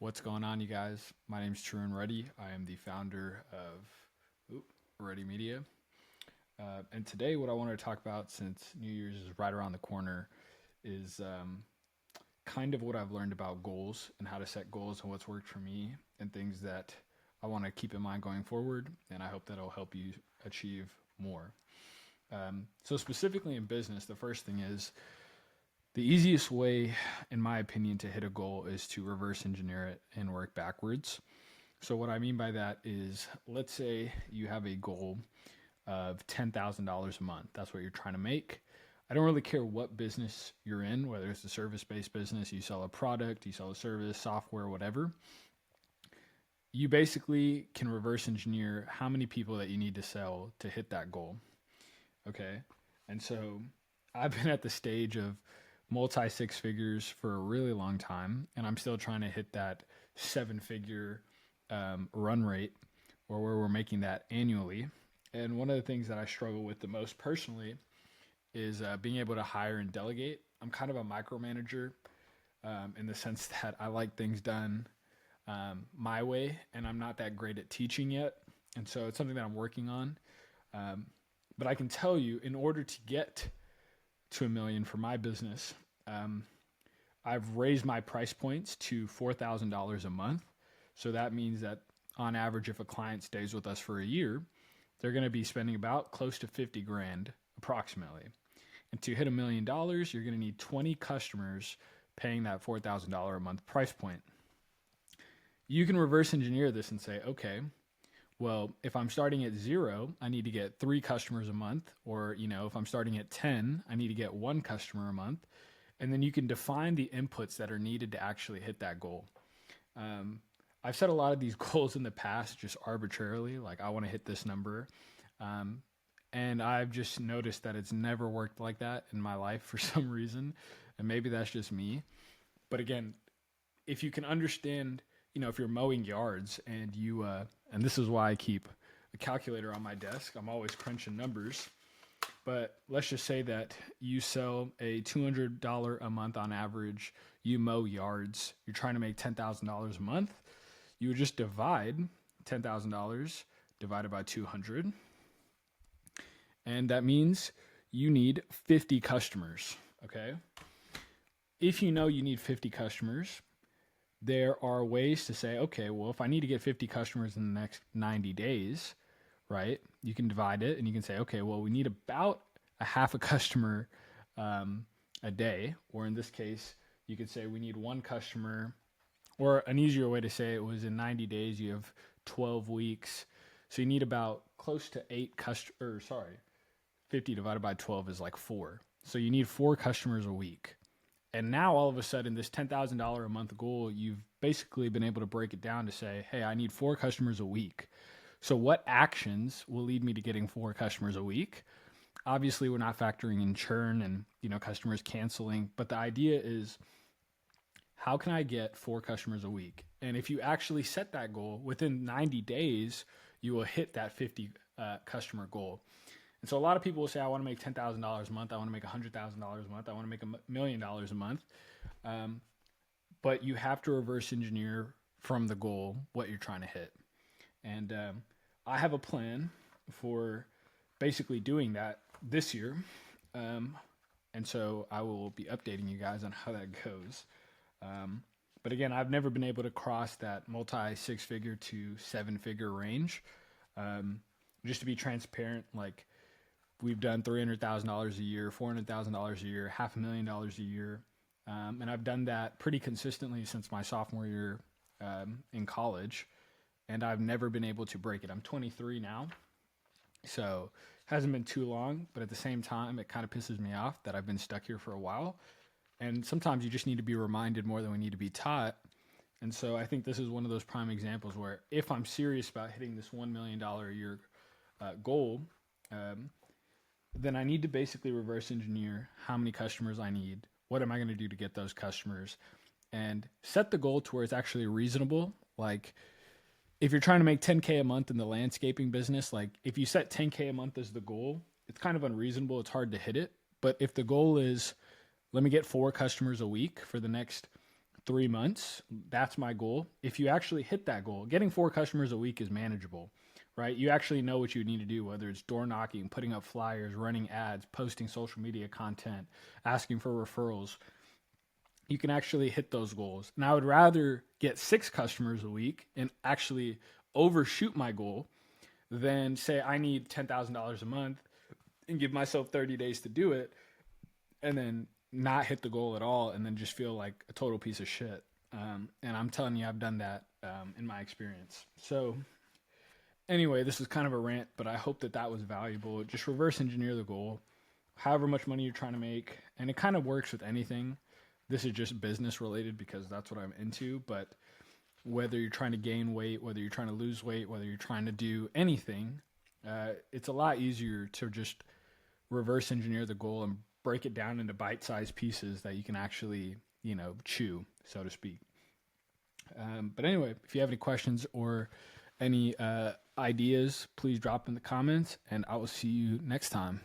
What's going on, you guys? My name is Trun Reddy. I am the founder of Reddy Media. And today, what I want to talk about, since New Year's is right around the corner, is kind of what I've learned about goals and how to set goals and what's worked for me and things that I want to keep in mind going forward. And I hope that it'll help you achieve more. So, specifically in business, the first thing is the easiest way, in my opinion, to hit a goal is to reverse engineer it and work backwards. So, what I mean by that is, let's say you have a goal of $10,000 a month. That's what you're trying to make. I don't really care what business you're in, whether it's a service based business, you sell a product, you sell a service, software, whatever. You basically can reverse engineer how many people that you need to sell to hit that goal. Okay. And so I've been at the stage of multi six figures for a really long time, and I'm still trying to hit that seven figure run rate, or where we're making that annually. And one of the things that I struggle with the most personally is being able to hire and delegate. I'm kind of a micromanager in the sense that I like things done my way, and I'm not that great at teaching yet. And so it's something that I'm working on. Um, but I can tell you, in order to get to a million for my business, um, I've raised my price points to $4,000 a month. So that means that on average, if a client stays with us for a year, they're going to be spending about close to 50 grand approximately. And to hit $1 million, you're going to need 20 customers paying that $4,000 a month price point. You can reverse engineer this and say, okay, well, if I'm starting at 0, I need to get 3 customers a month. Or, if I'm starting at 10, I need to get 1 customer a month. And then you can define the inputs that are needed to actually hit that goal. I've set a lot of these goals in the past just arbitrarily, like I want to hit this number. And I've just noticed that it's never worked like that in my life for some reason. And maybe that's just me. But again, if you can understand, if you're mowing yards and and this is why I keep a calculator on my desk, I'm always crunching numbers. But let's just say that you sell a $200 a month on average, you mow yards, you're trying to make $10,000 a month. You would just divide $10,000 divided by 200. And that means you need 50 customers, okay? If you know you need 50 customers, there are ways to say, okay, well, if I need to get 50 customers in the next 90 days, right? You can divide it and you can say, okay, well, we need about a half a customer a day. Or in this case, you could say we need 1 customer, or an easier way to say it was in 90 days, you have 12 weeks. So you need about close to 50 divided by 12 is like 4. So you need 4 customers a week. And now all of a sudden, this $10,000 a month goal, you've basically been able to break it down to say, hey, I need 4 customers a week. So what actions will lead me to getting 4 customers a week? Obviously, we're not factoring in churn and, customers canceling, but the idea is, how can I get 4 customers a week? And if you actually set that goal within 90 days, you will hit that 50 customer goal. And so a lot of people will say, I want to make $10,000 a month. I want to make $100,000 a month. I want to make $1 million a month. But you have to reverse engineer from the goal what you're trying to hit. And I have a plan for basically doing that this year. And so I will be updating you guys on how that goes. But again, I've never been able to cross that multi 6-figure to 7-figure range. Just to be transparent, like, we've done $300,000 a year, $400,000 a year, $500,000 a year. And I've done that pretty consistently since my sophomore year in college. And I've never been able to break it. I'm 23 now. So it hasn't been too long, but at the same time, it kind of pisses me off that I've been stuck here for a while. And sometimes you just need to be reminded more than we need to be taught. And so I think this is one of those prime examples where if I'm serious about hitting this $1 million a year goal, then I need to basically reverse engineer how many customers I need. What am I going to do to get those customers? And set the goal to where it's actually reasonable. Like, if you're trying to make 10K a month in the landscaping business, like, if you set 10K a month as the goal, it's kind of unreasonable. It's hard to hit it. But if the goal is, let me get 4 customers a week for the next 3 months. That's my goal. If you actually hit that goal, getting 4 customers a week is manageable, right? You actually know what you need to do, whether it's door knocking, putting up flyers, running ads, posting social media content, asking for referrals. You can actually hit those goals. And I would rather get 6 customers a week and actually overshoot my goal than say I need $10,000 a month and give myself 30 days to do it and then not hit the goal at all and then just feel like a total piece of shit. And I'm telling you, I've done that in my experience. So, anyway, this is kind of a rant, but I hope that that was valuable. Just reverse engineer the goal, however much money you're trying to make. And it kind of works with anything. This is just business related because that's what I'm into. But whether you're trying to gain weight, whether you're trying to lose weight, whether you're trying to do anything, it's a lot easier to just reverse engineer the goal and break it down into bite-sized pieces that you can actually, chew, so to speak. But anyway, if you have any questions or any ideas, please drop in the comments, and I will see you next time.